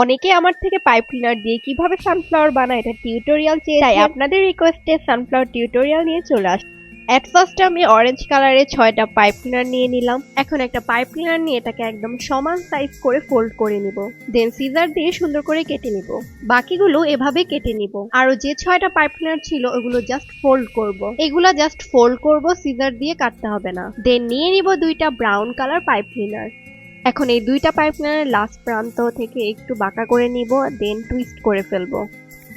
অনেকে আমার থেকে পাইপ ক্লিনার দিয়ে কিভাবে সানফ্লাওয়ার বানায় এটা টিউটোরিয়াল চেয়ে, তাই আপনাদের রিকোয়েস্টে সানফ্লাওয়ার টিউটোরিয়াল নিয়ে চলে আসি। এট ফার্স্ট আমি অরেঞ্জ কালারে 6টা পাইপ ক্লিনার নিয়ে নিলাম। এখন একটা পাইপ ক্লিনার নিয়ে এটাকে একদম সমান সাইজ করে ফোল্ড করে নিব। দেন সিজার দিয়ে সুন্দর করে কেটে নিব। বাকিগুলো এভাবে কেটে নিব। আরো যে 6টা পাইপ ক্লিনার ছিল ওগুলো জাস্ট ফোল্ড করব। এগুলা জাস্ট ফোল্ড করব, সিজার দিয়ে কাটতে হবে না। দেন নিয়ে নিব 2টা ব্রাউন কালার পাইপ ক্লিনার। এখন এই 2টা পাইপ ক্লিনারের লাস্ট প্রান্ত থেকে একটু বাঁকা করে নিব, দেন টুইস্ট করে ফেলবো।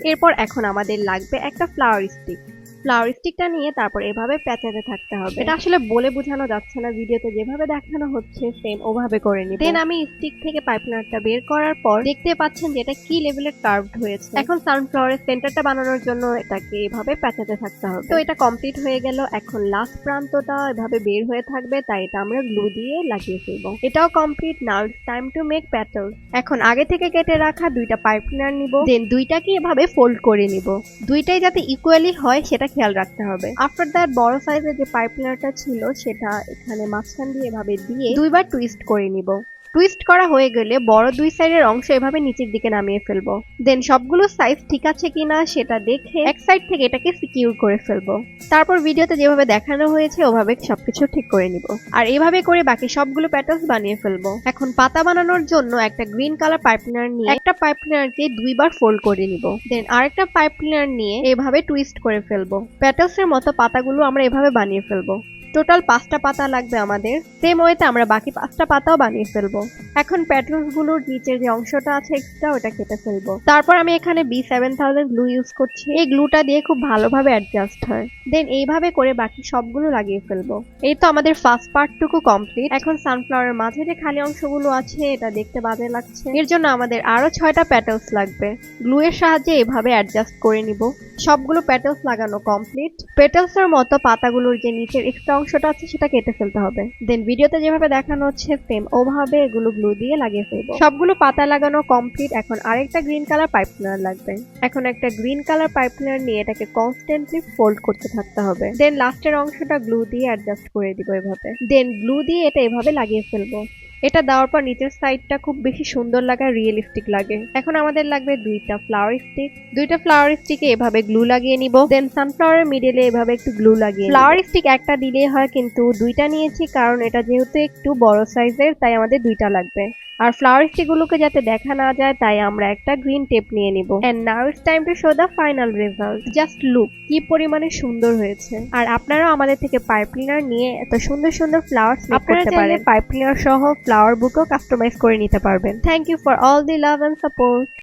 এরপর এখন আমাদের লাগবে একটা ফ্লাওয়ার স্টিক। ফ্লাওয়ার স্টিকটা নিয়ে তারপর এভাবে পেঁচাতে থাকতে হবে। এটা আসলে বলে বোঝানো যাচ্ছে না, ভিডিওতে যেভাবে দেখানো হচ্ছে সেম ওভাবে করে নিব। দেন আমি স্টিক থেকে পাইপ ক্লিনারটা বের করার পর দেখতে পাচ্ছেন যে এটা কি লেভেলের কার্ভড হয়েছে। এখন সানফ্লাওয়ারের সেন্টারটা বানানোর জন্য এটাকে এভাবে পেঁচাতে থাকতে হবে। তো এটা কমপ্লিট হয়ে গেল। এখন লাস্ট প্রান্তটা এভাবে বের হয়ে থাকবে, তাই এটা আমরা গ্লু দিয়ে লাগিয়ে ফেলবো। এটাও complete. Now it's time to make petals. এখন আগে থেকে কেটে রাখা 2টা পাইপ ক্লিনার নিব, দেন 2টাকে এভাবে ফোল্ড করে নিব। 2টাই যাতে ইকুয়ালি হয় সেটা খেয়াল রাখতে হবে। আফটার দ্যাট বড় সাইজের যে পাইপ ক্লিনারটা ছিল সেটা এখানে মাঝখান দিয়ে এভাবে দিয়ে 2বার টুইস্ট করে নিব। টুইস্ট করা হয়ে গেলে বড় 2 সাইডের অংশ এভাবে নিচের দিকে নামিয়ে ফেলবো। দেন সবগুলো সাইজ ঠিক আছে কিনা সেটা দেখে এক সাইড থেকে এটাকে সিকিউর করে ফেলবো। তারপর ভিডিওতে যেভাবে দেখানো হয়েছে ওভাবে সবকিছু ঠিক করে নিব। আর এভাবে করে বাকি সবগুলো প্যাটার্নস বানিয়ে ফেলবো। এখন পাতা বানানোর জন্য একটা গ্রিন কালার পাইপ ক্লিনার নিয়ে একটা পাইপ ক্লিনারকে 2বার ফোল্ড করে নিব। দেন আরেকটা পাইপ ক্লিনার নিয়ে এভাবে টুইস্ট করে ফেলবো। প্যাটার্নসের মতো পাতাগুলো আমরা এভাবে বানিয়ে ফেলবো। টোটাল 5টা পাতা লাগবে আমাদের। সেম ওয়েতে আমরা বাকি 5টা পাতাও বানিয়ে ফেলবো। এখন প্যাটার্নস গুলোর নিচের যে অংশটা আছে এক্সট্রা ওটা কেটে ফেলবো। তারপর আমি এখানে B7000 গ্লু ইউজ করছি। এই গ্লুটা দিয়ে খুব ভালোভাবে অ্যাডজাস্ট হয়। দেন এইভাবে করে বাকি সবগুলো লাগিয়ে ফেলবো। এই তো আমাদের ফার্স্ট পার্টটুকু কমপ্লিট। এখন সানফ্লাওয়ারের মাঝে যে খালি অংশগুলো আছে এটা দেখতে বাজে লাগছে, এর জন্য আমাদের আরো 6টা প্যাটার্নস লাগবে। গ্লু এর সাহায্যে এভাবে অ্যাডজাস্ট করে নিব। সবগুলো প্যাটার্নস লাগানো কমপ্লিট। পেটালস এর মতো পাতাগুলোর যে নিচের এক্সট্রা অংশটা আছে সেটা কেটে ফেলতে হবে। দেন ভিডিওতে যেভাবে দেখানো হচ্ছে সেম ওভাবে এগুলো গ্লু দিয়ে লাগিয়ে ফেলবো। সবগুলো পাতা লাগানো কমপ্লিট। এখন আরেকটা গ্রিন কালার পাইপ ক্লিনার লাগবে। এখন একটা গ্রিন কালার পাইপ ক্লিনার নিয়ে এটাকে কনস্ট্যান্টলি ফোল্ড করতে থাকতে হবে। দেন লাস্টের অংশটা গ্লু দিয়ে অ্যাডজাস্ট করে দিব এভাবে। দেন গ্লু দিয়ে এটা এভাবে লাগিয়ে ফেলবো। এটা দেওয়ার পর নিচের সাইডটা খুব বেশি সুন্দর লাগে, রিয়েলিস্টিক লাগে। এখন আমাদের লাগবে 2টা ফ্লাওয়ার স্টিক। 2টা ফ্লাওয়ার স্টিকে এভাবে গ্লু লাগিয়ে নিব। দেন সানফ্লাওয়ারের মিডলে এভাবে একটু গ্লু লাগিয়ে। ফ্লাওয়ার স্টিক একটা দিলেই হয়, কিন্তু 2টা নিয়েছি কারণ এটা যেহেতু একটু বড় সাইজের তাই আমাদের 2টা লাগবে। আর ফ্লাওয়ার স্টিকগুলোকে যাতে দেখা না যায় তাই আমরা একটা গ্রিন টেপ নিয়ে নিব। And now it's time to show the final result. Just look কি পরিমাণে সুন্দর হয়েছে। আর আপনারাও আমাদের থেকে পাইপ ক্লিনার নিয়ে এত সুন্দর সুন্দর ফ্লাওয়ার্স মেক করতে পারেন। পাইপ ক্লিনার সহ ফ্লাওয়ার বুকও কাস্টমাইজ করে নিতে পারবেন। Thank you for all the love and support.